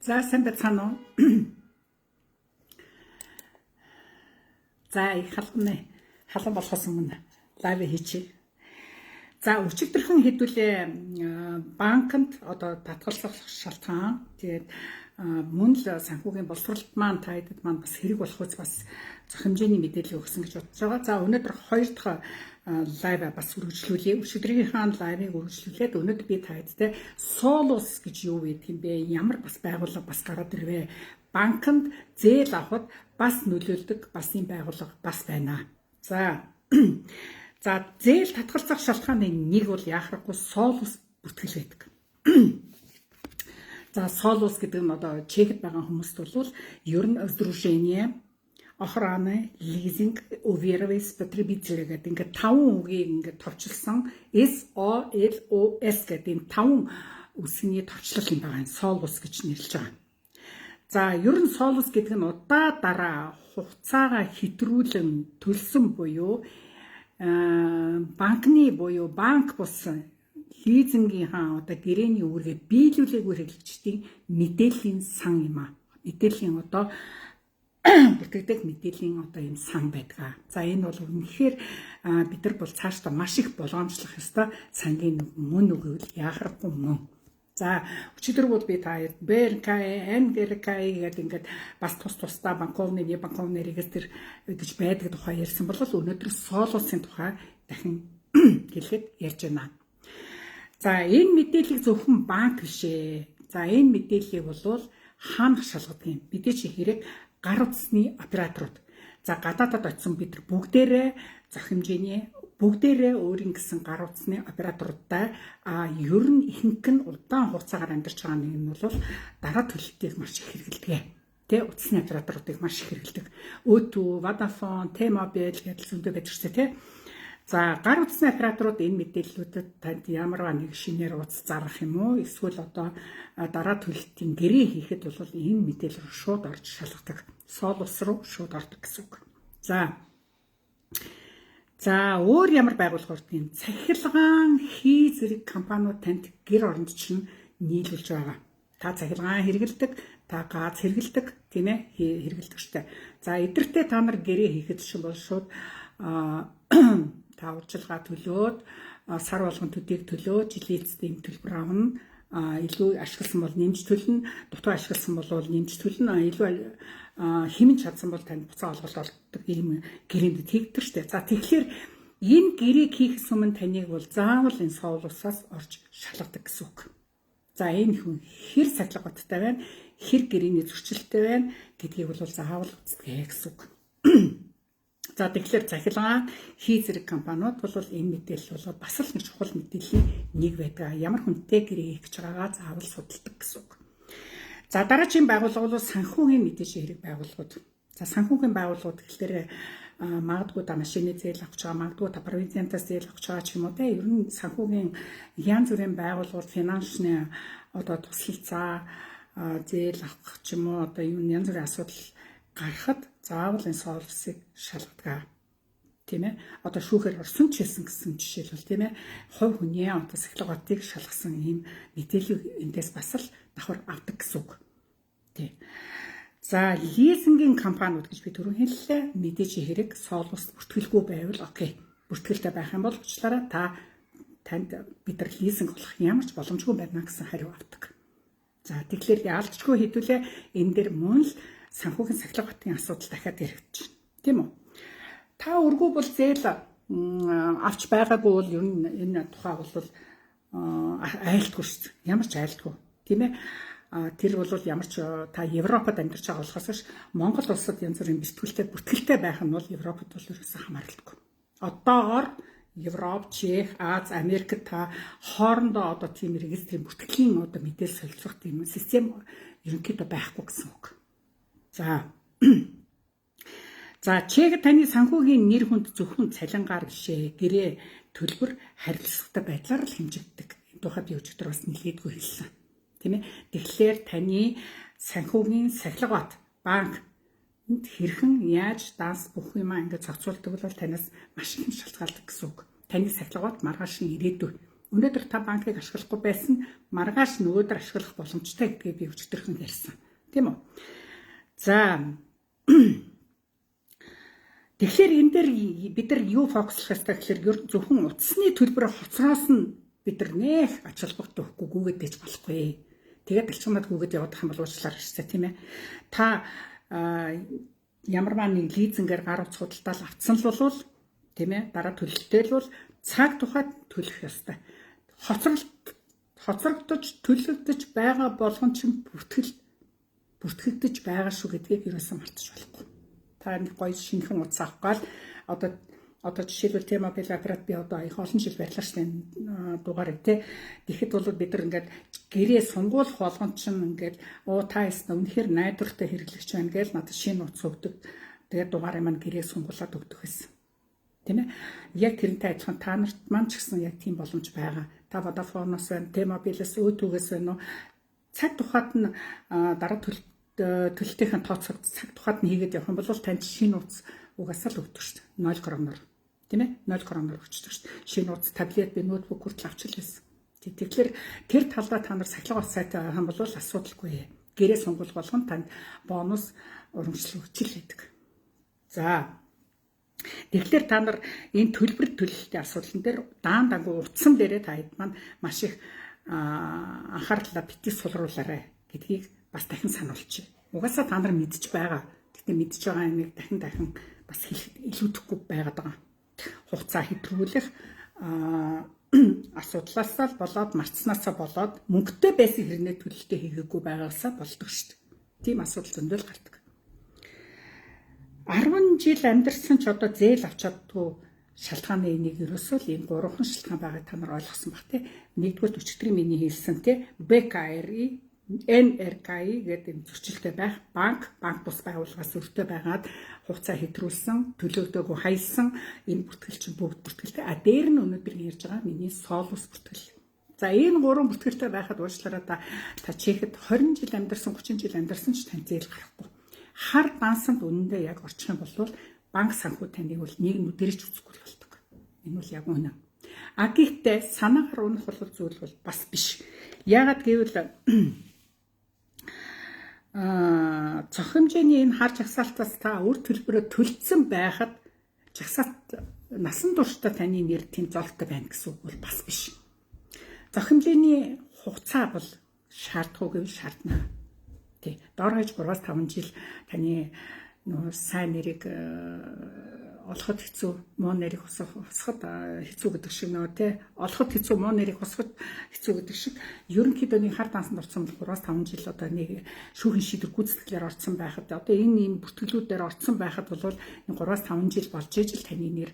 За сайн байцгаана уу? За их халуун болохоос өмнө лайв хийчихье. За өчигдөрхөн хэдүүлээ банкнд одоо татгалзах шалтгаан тэгээд мөн л санхүүгийн боловсролт маань таадад маань бас хэрэг болох үс бас зах хэмжээний мэдээлэл өгсөн гэж бодож байгаа. За өнөөдөр хоёр дахь лайв бас үргэлжлүүлье. Өчигдрийн лайвыг үргэлжлүүлээд өнөөдөр би таадтай Solus гэж юу гэдэг юм бэ? Ямар бас байгууллага бас гараад ирвэ? Банкнд зээл авахд бас нөлөөлдөг бас юм байгууллага бас байна. За зээл татгалзах шалтгааны нэг бол яахрахгүй Solus бүртгэл байдаг. За Solus гэдэг нь одоо Чехэд байгаа хүмүүст бол ер нь Сдружение охраны лизинг уверенность потребителя гэдэг ингээд 5 үгийг ингээд товчлсон SOLOS гэдэг энэ 5 үсгийн товчлол юм байгаа. Solus гэж нэрлэж байгаа. За ер нь Solus гэдэг нь удаа дараа хугацаагаа хэтрүүлэн төлсөн буюу банкны буюу банк бус лизингийнхаа одоо гэрээний үүргээ биелүүлээгүй хэрэглэгчдийн мэдээллийн сан юм аа. Мэдээллийн одоо бүртгэдэг мэдээллийн одоо юм сан байдаг. За энэ бол үнэхээр бид нар бол цаашдаа маш их болгоомжлох ёстой сангийн мөн үгэл яахрахгүй мөн. За өчигдөр бол би та БРК, НГРК гэдэг ингээд бас тусдаа банковны регистр гэж байдаг тухай ярьсан бол өнөөдөр Solus-ын тухай дахин хэлэхэд ярьж байна. За энэ мэдээллийг зөвхөн банк бишээ. За энэ мэдээллийг бол хаанах шалгадаг юм? Мэдээж хэрэг гар утасны операторууд. За гадаадад очисон бид нар бүгдээрээ зах хэмжээний бүгдээрээ өөрийн гэсэн гар утасны операторуудтай ер нь ихэнх нь удаан хугацаагаар амьдарч байгаа нэг нь бол дараа төлөлтийг маш их хэрэглэдэг. Тэ утасны операторуудыг маш их хэрэглэдэг. O2, Vodafone, T-Mobile гэдэг зөндөө байдаг шүү дээ, тэ. За гар утасны операторууд энэ мэдээллүүдэд танд ямарваа нэг шинээр утас зарах юм уу? Эсвэл одоо дараа төлөлтийн гэрээ хийхэд бол энэ мэдээлэл рүү шууд орж шалгадаг. Solus руу шууд ордог гэсэн үг. За өөр ямар байгууллага ордог юм? Цахилгаан хий зэрэг компаниуд танд гэр оронд чинь нийлүүлж байгаа. Та цахилгаан хэрэгэлдэг, та газ хэрэгэлдэг, тийм ээ, хэрэгэлдэг штэ. За эдгэртээ та нар гэрээ хийхэд чинь бол шууд та урьдчилгаа төлөөд сар болгон төдийг төлөөд жилийн эцэст ийм төлбөр авна. Илүү ашигласан бол нэмж төлнө, дутуу ашигласан бол нэмж төлнө. Илүү хэмнэж чадсан бол танд буцаа олголт олддог ийм гэрээнд тэгдэг штэ. За тэгэхээр энэ гэрээг хийхээс өмнө таныг бол заавал энэ Solus-аас орж шалгадаг гэсэн үг. За энэ хүн хэр сахилгаттай байна, хэр гэрээний зөрчилтэй байна гэдгийг бол заавал үздэг гэсэн үг. За тэгэхээр захилгаан хий зэрэг компаниуд бол энэ мэдээлэл бол бас л нэг чухал мэдээллийн нэг байдаг. Ямар хүнтэй гэрээ хийх гэж байгаагаа заавал судалдаг гэсэн үг. За дараагийн байгууллага бол санхүүгийн мэдээж хэрэг байгууллагууд. За санхүүгийн байгууллагууд гэхлээр магадгүй та машины зээл авч байгаа, магадгүй та провинциантаас зээл авч байгаа ч юм уу те. Ер нь санхүүгийн янз бүрийн байгууллагууд финансны одоо туслалцаа зээл авах ч юм уу одоо янз бүрийн асуудал гарахад заавал энэ Solus-ыг шалгадаг. Тийм ээ. Одоо шүүхээр орсон ч хэлсэн гэсэн жишээлбэл тийм ээ. Хувь хүний одоо сахилгатыг шалгасан ийм мэдээлэл эндээс бас л давхар авдаг гэсэн үг. Тий. За лизингийн компаниуд гэж би түрүү хэллээ. Мэдээж хэрэг Solus бүртгэлгүй байвал окей. Бүртгэлтэй байх юм бол уучлаарай танд бид нар лизинг болох ямар ч боломжгүй байна гэсэн хариу авдаг. За тэгэхээр яалчгүй хэдүүлээ энэ дээр мөн л санхүүгийн сахилгатын асуудал дахиад яригдэж байна. Тийм үү? Та өргөө бол зээл авч байгаагүй бол ер нь энэ тухай бол айлтгүй шүү дээ. Ямар ч айлтгүй. Тийм ээ? Тэр бол ямар ч та Европод амьдарч байгаа болохоос ш Монгол улсад янз бүрийн бүртгэлтэй байх нь бол Европод бол ерөөсөө хамаарлагдгүй. Одоогоор Европ, Чех, Аз, Америкт та хоорондоо одоо тийм регистрийн бүртгэлийн одоо мэдээлэл солилцох тийм систем ерөнхийдөө байхгүй гэсэн үг. За Чех таны санхүүгийн нэр хүнд зөвхөн цалингаар бишээ гэрээ төлбөр харилцагтай байдлаар л хэмжигддэг. Энэ тухай би өчигдөр бас нэлээдгүй хэлсэн. Тийм ээ. Тэгэхээр таны санхүүгийн сахилгат банк хэрхэн яаж данс бүх юмаа ингээд зохицуулдаг бол танаас маш их шалтгаалдаг гэсэн үг. Таны сахилгат маргааш нь ирээдүй Өнөөдөр та банкыг ашиглахгүй байсан маргааш нөгөөдөр ашиглах боломжтой гэдгийг би өчтөрхөн ярьсан. Тийм үү? За тэгэхээр энэ дээр бид нар юу фокуслах ёстой гэхээр ер нь зөвхөн утасны төлбөр хоцроос нь бид нар нэх ач холбогдол өгөхгүй гүгээд байж болохгүй. Тэгээд талчмаад гүгээд явах юм бол уучлаарай шүү дээ, тийм ээ. Та ямарваа нэг лизингээр гар утас худалдаал авсан л болвол тийм ээ дараа төлөлттэй л бол цаг тухайд төлөх ёстой. Хоцрогдож төлөгдөж байгаа болгон чинь бүртгэгдэж байгаа шүү гэдгийг ерөөсөө мартаж болохгүй. Та нэг гоё шинэхэн утас авах гал одоо жишээлбэл T-Mobile оператор би одоо их олон жил байлаа шүү дээ дугаарыг тий. Тэгэхэд бол бид нар ингээд гэрээ сунгуулах болгон чинь ингээд та ясна үнэхээр найдвартай хэрэглэгч байна гэж надад шинэ утас өгдөг. Тэгээд дугаарыг маань гэрээ сунгуулад өгдөг гэсэн. Тийм ээ. Яг тэрнтэй адилхан та нарт маань ч гэсэн яг тийм боломж байгаа. Та Vodafone-оос байна, T-Mobile-с өөтгөөс байна уу? Цаг тухайд нь дараа төлөлтийн тооцоо цаг тухайд нь хийгээд явах юм бол танд шинэ утас угаасаа л өгдөг шүү дээ. 0 кроноор. Тийм ээ? 0 кроноор өгчдөг шүү дээ. Шинэ утас, таблет, ноутбук хүртэл авч хэлсэн. Тэгэхээр тэр талдаа та нар сахилга утас сайтай байгаа юм бол асуудалгүй. Гэрээ сунгуул болгон танд бонус урамшлал өгчл байдаг. За тэгэхээр та нар энэ төлбөр төлөлтийн асуудлан дээр даан дангуу утсан дээрээ та хэд маань маш их анхаарлаа битгий сулруулаарай гэдгийг бас дахин сануулчих. Угаасаа та нар мэдж байгаа. Гэхдээ мэдж байгаа юмыг дахин бас хэлэхэд илүүдэхгүй байгаад байгаа. Хугацаа хэтрүүлэх асуудлаасаа болоод марцснаасаа болоод мөнгөтэй байсан хэрнээ төлөлтөө хийгээгүй байгаасаа болдог шүү дээ. Тийм асуудал зөндөл гардаг. 10 жил амьдарсан ч одоо зээл авч чаддгүй шалтгааны энийг ерөөсөө л ийм гурван шалтгаан байгааг та нар ойлгосон баг тий. Нэгдүгээр өчтөрийн миний хэлсэн тий BKRI, NRKI гэдэг энэ зөрчилтэй байх банк бус байгууллагаас өртөө байгаад хугацаа хэтрүүлсэн, төлөөдөөгүй хайсан энэ бүртгэлч бүгд бүртгэлтэй. Дээр нь өнөөдөр ярьж байгаа миний Solus бүртгэл. За энэ гурван бүртгэлтэй байхад уучлаарай та чехэд 20 жил амьдарсан, 30 жил амьдарсан ч тань зээл гарахгүй. Хар дансанд үнэндээ яг орчих юм бол банк санхүү таныг бол нэг нүдэрч үзэхгүй болдог. Энэ бол яг үнэ. Гэхдээ санаагаар унах бол зүйл бол бас биш. Яагаад гэвэл цох хэмжээний энэ хар жагсаалтаас та үр төлбөрөөр төлцсөн байхад жагсаалт насан туршдаа таны нэр тийм золтой байна гэсэн үг бол бас биш. Цох хэмжээний хугацаа бол шаардахгүй гэвэл шаардна. Тий. Доор хаяж 3-5 жил таны сайн нэрийг олоход хэцүү, муу нэрийг хосоход хэцүү гэдэг шиг нөө тий. Олоход хэцүү, муу нэрийг хосоход хэцүү гэдэг шиг ерөнхийдөө нэг хар дансанд орсон бол 3-5 жил одоо нэг шүүхийн шийдвэр гүйцэтгэлээр орсон байхад одоо энэ бүртгэлүүдээр орсон байхад бол 3-5 жил болж ижил таны нэр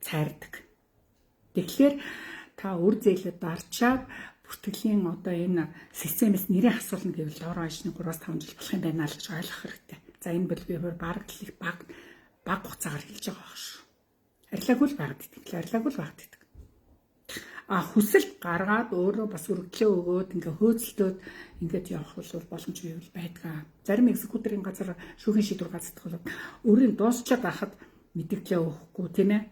цайрдаг. Тэгэхээр та үр зээлээ дарчаад бүртгэлийн одоо энэ системээс нэрээ асуулна гэвэл доор хаяжны 3-5 жил болох юм байна л гэж ойлгох хэрэгтэй. За энэ бол би барагдлыг баг хугацаагаар хэлж байгаа байх шүү. Арилаагүй л байгаад идэг. Арилаагүй л байгаад идэг. Хүсэл гаргаад өөрөө бас өргөдлөө өгөөд ингээ хөөцөлтөөд ингээд явах бол боломж байвал байдгаа. Зарим экзекуторын газар шүүхийн шийдвэр гацдах бол өөрийн дуусчаад байхад мэдээлэл өгөхгүй тийм ээ.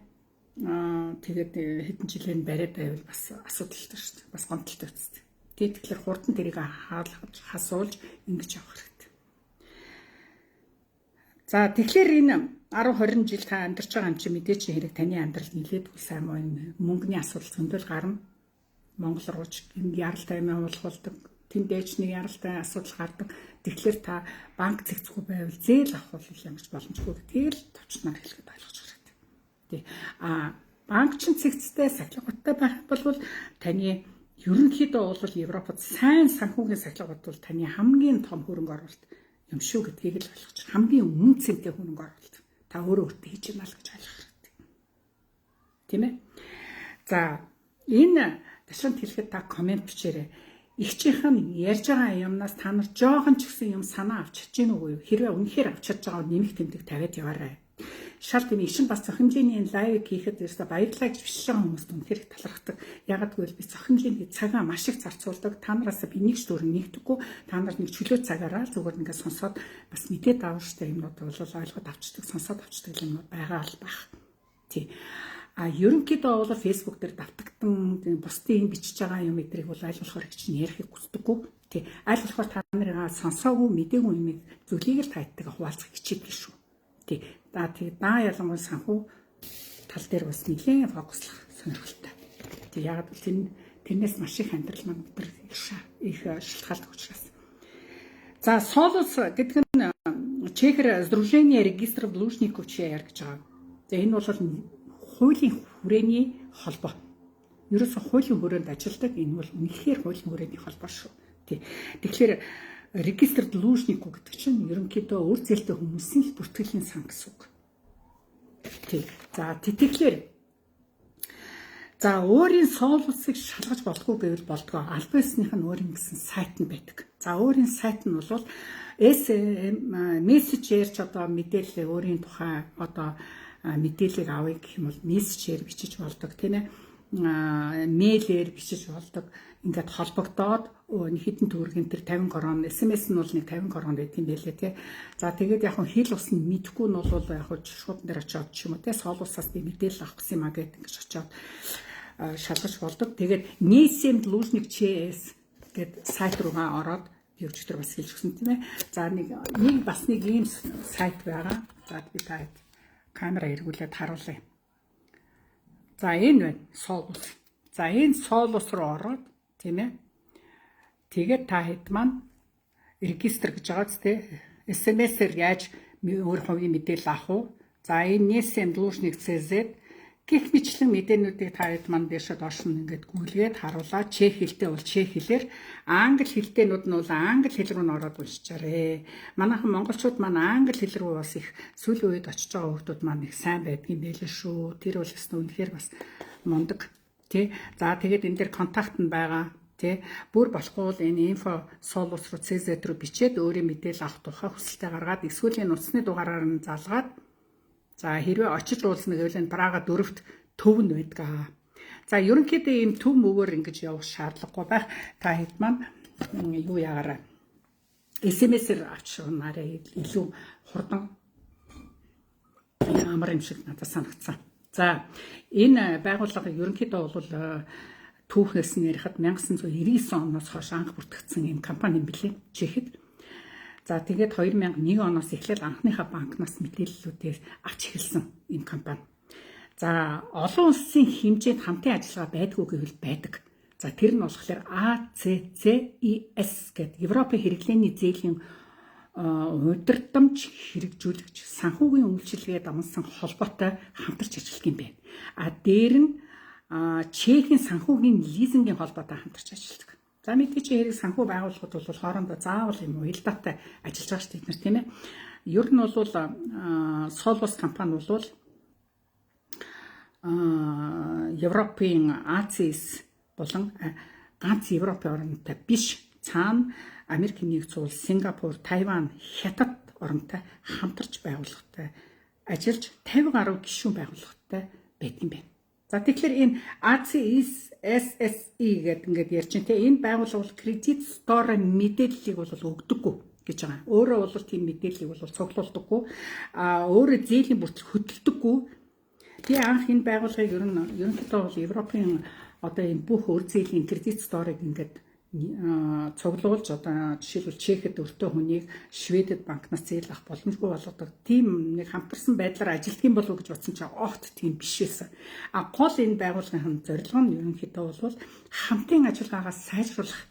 Тэгээд хэдэн жилийн бариад байвал бас асуудалтай шүү дээ. Бас гомдолтой үстэй. Тэгэхээр хурдан тэрийг хаалгаж хасуулж ингэж явах хэрэгтэй. За тэгэхээр энэ 10-20 жил та амьдарч байгаа юм чи мэдээч хэрэг таны амьдрал нилээдгүй сайн муу энэ мөнгөний асуудал зөндөл гарна. Монгол рууч яралтай юм явуулдаг. Тэндээч нэг яралтай асуудал гардаг. Тэгэхээр та банк зэгцгүй байвал зээл авах бол ямар ч боломжгүй гэдгийг л товчноор хэлэхэд ойлгож хэрэгтэй. Тий. Банк чин цэгцтэй сахилгаттай байх бол таны ерөнхийдөө бол Европод сайн санхүүгийн сахилгат бол таны хамгийн том хөрөнгө оруулалт юм шүү гэдгийг л ойлгож байна. Хамгийн өмнө цэнтэй хөрөнгө оруулалт. Та өөрөө хийж байна л гэж ойлгох хэрэгтэй. Тийм ээ. За энэ ташаанд хэлэхэд та комент бичээрэй. Игчийнх нь ярьж байгаа юмнаас та нар жоохон ч гэсэн юм санаа авч чадж гин үгүй юу? Хэрвээ үнэхээр авч чадж байгаа нэмэх тэмдэг тавиад яваарай. Шал тийм ишин бас зох хэмжээний лайв хийхэд ерөөсө баярлалаа гэж бичиж байгаа хүмүүст үнэхээр талархдаг. Ягаад гэвэл би зох хэмжээний цагаа маш их зарцуулдаг. Та нараас би нэг ч дүр нэгдэхгүй. Та нар нэг чөлөө цагаараа зүгээр ингээд сонсоод бас мэдээд авах штэ юмнууд бол ойлгоод авчдаг, сонсоод авчдаг юмнууд байгаа л бах. Тий. Ерөнхийдөө бол Facebook дээр давтагдан бусдын бичиж байгаа юм эдрийг бол аль болохоор их чинь ярихыг хүсдэггүй. Тий. Аль болохоор та нарыг сонсоогүй мэдээгүй юм зүйлийг л тайтайгаа хуваалцах хичээдэг шүү. Тий. Даа ялангуяа санхүү тал дээр бас нэлээд фокуслах сонирхолтой. Тий. Яг л тэрнээс маш их амьдрал маань өдөр их шалтгаалдаг учраас. За, Солус гэдэг нь Чехэр Сдружение регистров должников ЧР гэж байгаа. За, энэ бол хуулийн хүрээний холбоо. Ерөөсөө хуулийн хүрээнд ажилладаг. Энэ бол үнэхээр хуулийн хүрээний холбоо шүү. Тий. Тэгэхээр регистр должников гэдэг чинь ерөнхийдөө үр зээлтэй хүмүүсийн бүртгэлийн сан гэсэн үг. Тий. За, тэгэхээр өөрийн Солусыг шалгаж болдгоо гэвэл болдгоо. Албан ёсных нь өөрийн гэсэн сайт нь байдаг. За, өөрийн сайт нь бол мессежээр ч одоо мэдээлэл өөрийн тухай одоо мэдээллийг авъя гэх юм бол мессежээр бичиж болдог тийм ээ, мэйлээр бичиж болдог. Ингээд холбогдоод хэдэн төгрөгийн тэр 50 крон, SMS нь бол нэг 50 крон байдаг юм байлээ тий. За, тэгээд яг хэл ус нь мэдхгүй нь бол яг шууд дээр очиод ч юм уу тий, Солусаас би мэдээлэл авах гэсэн юм а гэдэг ингэж очиод шалгаж болдог. Тэгээд Нээсэм должник ЧС гэдэг сайт руугаа ороод би өчигдөр бас хэлж өгсөн тийм ээ. За, нэг ийм сайт байгаа. За, би та камера эргүүлээд харуулъя. За, энэ байна. Солус. За, энэ Солус руу ороод тийм ээ. Тэгээд та хэд маань регистр гэж байгаа зү SMS-ээр яаж өөр хувийн мэдээлэл авах уу? За, энэ Нээсэм должник ЦЗ гэх мэтлэн мэдээнүүдийг та хэд маань дэшээ доош нь ингээд гүйлгээд харуулаад чех хэлтэй бол чех хэлээр, англи хэлтэйнүүд нь бол англи хэл рүү н ороод уншичаарэ. Манайхан монголчууд маань англи хэл рүү бас их сүүлийн үед очиж байгаа хүмүүс маань их сайн байдгийн байлээ шүү. Тэр бол өснө үнэхээр бас мундаг тий. За, тэгээд энэ дээр контакт нь байгаа тий. Бүр болохгүй бол энэ info Solus руу CZ руу бичээд өөрийн мэдээлэл авах тухай хүсэлтээ гаргаад эсвэл энэ утасны дугаараар нь залгаад, за, хэрвээ очиж уулзна гэвэл энэ Прага 4-т төв нь байдаг. За, ерөнхийдөө ийм төв мөвөөр ингэж явах шаардлагагүй байх. Та хэд маань юу яагараа SMS-ээр авч унаарай, илүү хурдан амар юм шиг надад санагдсан. За, энэ байгууллага ерөнхийдөө бол түүхээс нь ярихад 1999 оноос хойш анх бүртгэгдсэн юм компани юм билээ Чехэд. За, тэгээд 2001 оноос эхлээд анхныхаа банкнаас мэдээллүүдээ авч эхэлсэн энэ компани. За, олон улсын хэмжээнд хамтын ажиллагаа байдгүй гэвэл байдаг. За, тэр нь болохоор ACCIS гэдэг Европын хэрэглээний зээлийн удирдамж хэрэгжүүлэгч санхүүгийн үйлчилгээ дамсан холбоотой хамтарч ажилладаг юм байна. Дээр нь Чехийн санхүүгийн лизингийн холбоотой хамтарч ажилладаг. За, мэдээж хэрэг санхүү байгууллагууд бол хоорондоо заавал юм уялдаатай ажиллаж байгаа шүү дээ тийм ээ. Ер нь бол Solus компани бол Европын АЦИС болон ганц Европын орнтой биш, цаана Америкийн нэгдсэн улс, Сингапур, Тайван, Хятад орнтой хамтарч байгууллагатай ажиллаж 50 гаруй гишүүн байгууллагатай байдаг юм байна. За, тэгэхээр энэ ACSSE гэдэг ингээд ярьж байна те, энэ байгууллага бол кредит сторын мэдээллийг бол өгдөггүй гэж байгаа. Өөрөө бол тийм мэдээллийг бол цуглуулдаггүй. Өөрөө зээлийн бүртгэл хөдөлдөггүй. Тэгээ анх энэ байгууллагыг ерөнхийдөө бол Европын одоо энэ бүх өр зээлийн кредит сторыг ингээд цуглуулж одоо жишээлбэл Чехэд өртөө хүнийг Шведэд банкнаас зээл авах боломжгүй болгодог тийм нэг хамтарсан байдлаар ажилтдаг юм болов уу гэж бодсон чинь огт тийм биш байсан. Гол энэ байгууллагын зорилго нь ерөнхийдөө бол хамтын ажиллагаагаа сайжруулах.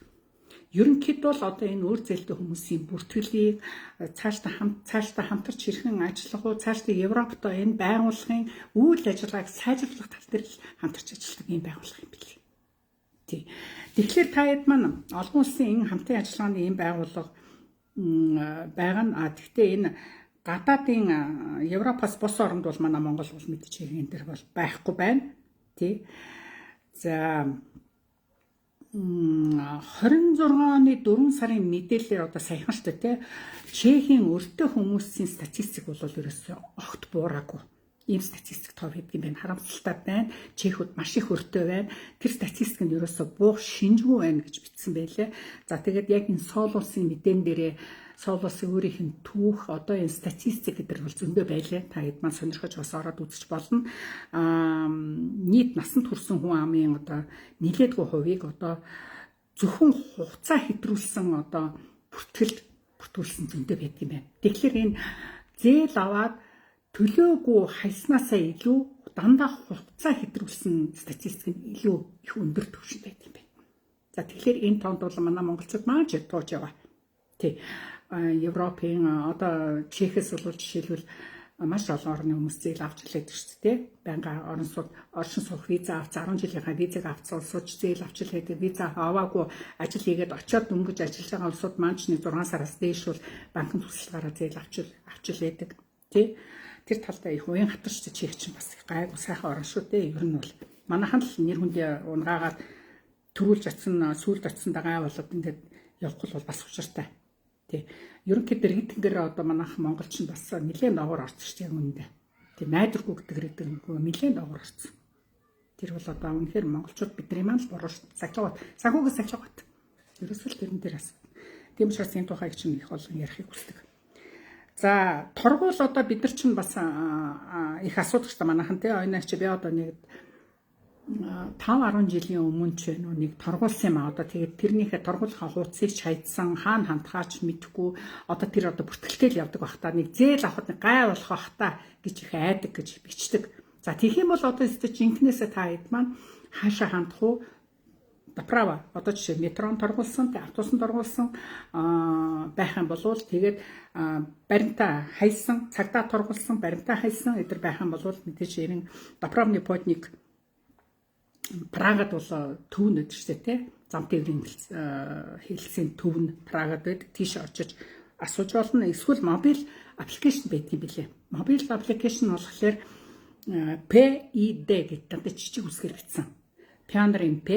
Ерөнхийдөө л одоо энэ өр зээлтэй хүмүүсийн бүртгэлийг цаашдаа хамтарч хэрхэн ажиллах уу, цаашдаа Европтой энэ байгууллагын үйл ажиллагааг сайжруулах тал дээр л хамтарч ажилладаг юм байгууллага юм билээ. Тэгэхээр та хэд маань олон улсын энэ хамтын ажиллагааны ийм байгууллага байгаа нь. Гэхдээ энэ гадаадын Европоос бус оронд бол манай Монгол бол мэдээж энэ дэр бол байхгүй байна. Тий. За, 26 оны 4 сарын мэдээлэлээр одоо саяхан шүү дээ тий. Чехийн өртөө хүмүүсийн статистик бол ерөөсөө огт буураагүй. Ийм статистик тоо гэдэг юм байна. Харамсалтай байна. Чехүүд маш их өртөө байна. Тэр статистик нь ерөөсө буух шинжгүй байна гэж бичсэн байлээ. За тэгээд яг энэ Соул улсын мэдэн дээрээ Соул улсын өөрийнх нь түүх одоо энэ статистик гэдэг бол зөндөө байлээ. Та хэд маань сонирхож бас ороод үзэж болно. Нийт насанд хүрсэн хүн амын одоо нэлээдгүй хувийг одоо зөвхөн хугацаа хэтрүүлсэн одоо бүртгүүлсэн зөндөө байдаг юм байна. Тэгэхээр энэ зээл аваад төлөөгүй хайснаасаа илүү дандаа хугацаа хэтрүүлсэн статистик нь илүү их өндөр түвшинд байдаг юм байна. За тэгэхээр энэ тоонд бол манай монголчууд маань тууж яваа. Тий. Европын одоо Чехээс бол жишээлбэл маш олон орны хүмүүс зээл авч илээдэг шүү дээ. Байнга оршин суух виза авч 10 жилийнхаа визаг авцсан улсууд зээл авч илээдэг. Виза аваагүй ажил хийгээд очиод дөнгөж ажиллаж байгаа улсууд маань ч 6 сараас дээш бол банкны тусалгаараа зээл авч илээдэг. Тий. Тэр талдаа их уян хатарч Чех чинь бас гайгүй сайхан орн шүү дээ. Ер нь бол манайхан л нэр хүндээ унгаагаад төрүүлж атсан сүүлд атсан дагаа болоод ингээд явахгүй бол бас учиртай. Тий. Ерөнхийдөө иргэдгээр одоо манайх монголч нь бас нэлээд доогоор орсон шүү дээ үнэндээ. Тий. Найдваргүй гэдэг иргэдэр нэлээд доогоор орсон. Тэр бол одоо үнэхээр монголчууд бидний маань л буруу сахилгават. Санхүүгийн сахилгават. Ерөөсөө л тэрэн дээр асуу. Тийм учраас энэ тухайг чинь их олон ярихыг хүсдэг. За торгуул одоо бид нар чинь бас их асуудаг шүү дээ манайхан тий. Ойнаач би одоо нэг 5-10 жилийн өмнө ч нэг торгуулсан юм аа. Одоо тэгээд тэрнийхээ торгуулахаа хуудсыг хайдсан хаана хандхаач мэдэхгүй одоо тэр одоо бүртгэлтэй явдаг бах та нэг зээл авахд гай болох бах та гэж их айдаг гэж бичдэг. За тэгэх юм бол одоо жинкнээсээ та хэд маань хаашаа хандах уу? Направо одоо жишээ метрон торгуулсан, автобусан торгуулсан байх юм бол тэгээд баримтаа хайсан, цагдаа торгуулсан, баримтаа хайсан эдэр байх юм бол мэдээж ярин направны подник Прагад бол төв нэдэж штэ тий. Зам тээврийн хэлэлцээний төв нь Прагад байдаг. Тийш очиж асууж болно. Эсвэл мобиль аппликейшн байдгийн билээ. Мобиль аппликейшн болохоор PID гэдэг жижиг үсгээр бичсэн. Пианрын P,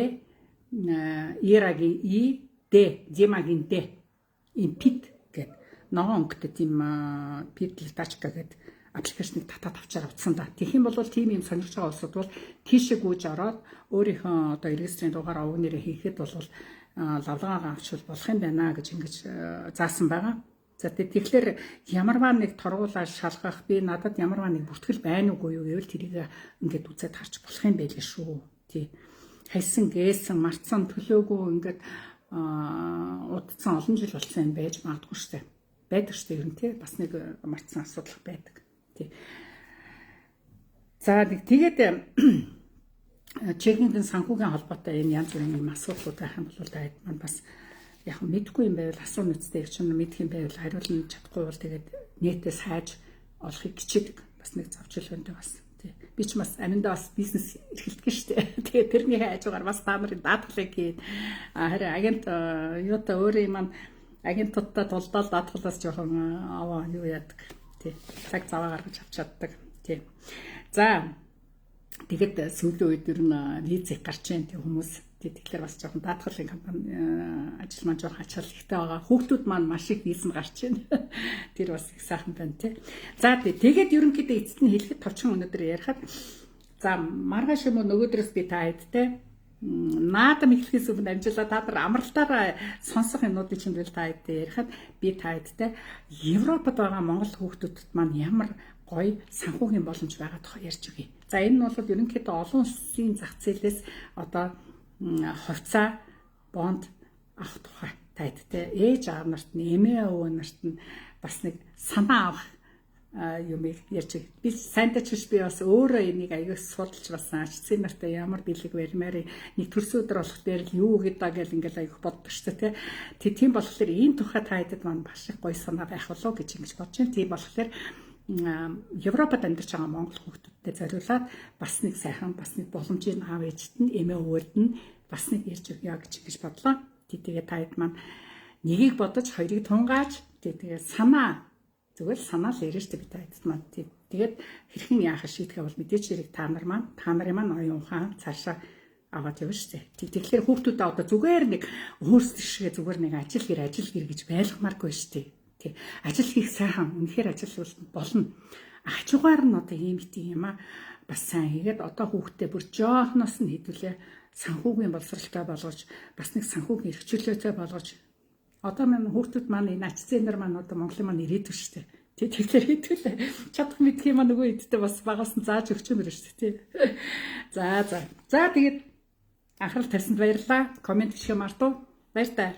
Ирагийн I, D, Димагийн D. Impid гэдэг. Ногоон өнгөтэй тийм пидл тачка гэдэг аппликейшнийг татаад авчаар авцсан да. Тэгэх юм бол тийм юм сонирхож байгаа улсууд бол тийшээ гүйж ороод өөрийнхөө одоо регистрийн дугаар овог нэрээ хийхэд бол лавлагаа авчвал болох юм байна гэж ингэж заасан байгаа. За тэгэхээр ямарваа нэг торгуулаа шалгах би надад ямарваа нэг бүртгэл байна уугүй юу гэвэл тэрийг ингээд үзээд харж болох юм байл шүү. Тий. Хайсан, гээсэн, мартсан, төлөөгүй ингээд удацсан олон жил болсон юм байж магадгүй шүү дээ. Байдаг шүү дээ ер нь тий. Бас нэг мартсан асуудал байдаг. За тэгээд Чехийн санхүүгийн холбоотой энэ янз бүрийн юм асуудлууд байх юм бол дайд маань бас яг мэдгүй юм байвал асуу нүцтэй чинь мэдх юм байвал хариулна чадахгүй бол тэгээд нэтээс хайж олохыг хичээдэг бас нэг завчил өнтэй бас тий. Би ч бас аминдаа бас бизнес эрхэлдэг шүү дээ. Тэгээд тэрний хажуугаар бас та нарын даатгалыг хийн. Харин агент юутай өөрөө маань агентуудтай тулдаал даатгалаас жоохон аваа юу яадаг. Цаг заваа гаргаж авч чаддаг. Тий. За тэгэд сүүлийн үед ер нь визик гарч ийн тийм хүмүүс. Тэгэхээр бас жоохон даатгалын компани ажил маань жоохон ачаал ихтэй байгаа. Хүүхдүүд маань маш их виз гарч ийн. Тэр бас их сайхан байна тий. За тэгээд ерөнхийдөө эцэст нь хэлэхэд товчхон өнөөдөр ярихад за маргааш юм уу нөгөөдрөөс би та хэдтэй наадам эхлэхээс өмнө амжилтаа та нар амралтаараа сонсох юмнуудыг чимрэл та хэдтэй ярихад би та хэдтэй Европод байгаа монгол хүүхдүүдэд маань ямар гоё санхүүгийн боломж байгаа тухай ярьж өгье. За энэ нь бол ерөнхийдөө олон улсын зах зээлээс одоо хувьцаа бонд авах тухай та хэдтэй ээж аав нарт нь эмээ өвөө нарт нь бас нэг санаа авах юм ярьж би сайнтай ч би бас өөрөө энийг аягүй судалж басан ачцын нартай ямар бэлэг барьмаар нэг төрсөн өдөр болох дээр л юу гэдэг гэл ингээл аягүй боддог шүү дээ тийм болохоор энэ тухай та хэдэд маань маш их гоё санаа байх болов гэж ингэж бодож байна. Тийм болохоор Европод амьдарч байгаа монгол хүүхдүүдтэй зориулаад бас нэг сайхан бас нэг боломжийн аав ээжт нь эмээ өвөөд нь бас нэг ярьж өгье гэж ингэж бодлоо. Тэгээд та хэд маань нэгийг бодож хоёрыг тунгааж тэгээд санаа зүгээр санаа л ярьж та бид таад маань тэгээд хэрхэн яахаа шийдэхээ бол мэдээч хэрэг та нарын маань оюун ухаан цаашаа аваад явна шүү дээ. Тэгэхээр хүүхдүүдээ одоо зүгээр нэг өөрсдөө шигээ зүгээр нэг ажил гэр гэж байлгамааргүй шүү дээ. Ажил хийх сайхан үнэхээр ажил болно. ачуугаар нь одоо ийм юм а бас сайн хийгээд одоо хүүхдээ бүр жоохноос нь хэдүүлээ санхүүгийн боловсралтай болгож бас нэг санхүүгийн эрхчлөөтэй болгож одоо маань хүүхдүүд маань энэ ачцэнэр маань одоо Монголын маань ирээдүй шүү дээ. Тэгэхээр хэдүүлээ чадах мэдх юм аа нөгөө хэдтэй бас багаас нь зааж өгч юм байна шүү дээ. За тэгээд анхаарал тавьсанд баярлалаа. Комент хийх юм артуу. Баяр таа.